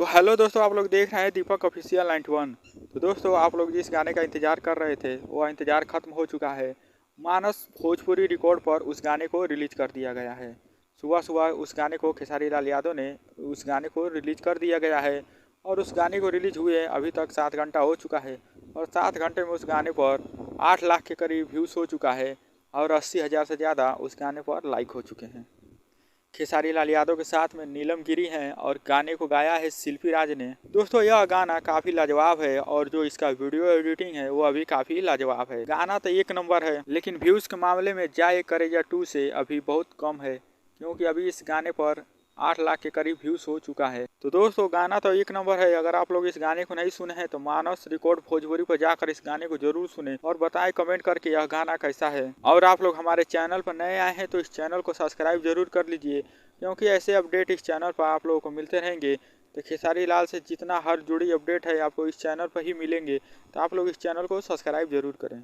तो हेलो दोस्तों, आप लोग देख रहे हैं दीपक ऑफिशियल 91। तो दोस्तों, आप लोग जिस गाने का इंतजार कर रहे थे वो इंतजार खत्म हो चुका है। मानस भोजपुरी रिकॉर्ड पर उस गाने को रिलीज कर दिया गया है। सुबह सुबह उस गाने को खेसारी लाल यादव ने उस गाने को रिलीज कर दिया गया है। और उस गाने को रिलीज हुए अभी तक 7 घंटा हो चुका है। और 7 घंटे में उस गाने पर 8 लाख के करीब व्यूज़ हो चुका है। और 80,000 से ज़्यादा उस गाने पर लाइक हो चुके हैं। खेसारी लाल यादव के साथ में नीलम गिरी हैं और गाने को गाया है शिल्पी राज ने। दोस्तों, यह गाना काफ़ी लाजवाब है और जो इसका वीडियो एडिटिंग है वो अभी काफ़ी लाजवाब है। गाना तो एक नंबर है, लेकिन व्यूज़ के मामले में जाए करेजा 2 से अभी बहुत कम है, क्योंकि अभी इस गाने पर 8 लाख के करीब व्यूज़ हो चुका है। तो दोस्तों, गाना तो एक नंबर है। अगर आप लोग इस गाने को नहीं सुने हैं तो मानस रिकॉर्ड भोजपुरी पर जाकर इस गाने को जरूर सुने और बताएं कमेंट करके यह गाना कैसा है। और आप लोग हमारे चैनल पर नए आए हैं तो इस चैनल को सब्सक्राइब जरूर कर लीजिए, क्योंकि ऐसे अपडेट इस चैनल पर आप लोगों को मिलते रहेंगे। तो खेसारी लाल से जितना हर जुड़ी अपडेट है आपको इस चैनल पर ही मिलेंगे। तो आप लोग इस चैनल को सब्सक्राइब जरूर करें।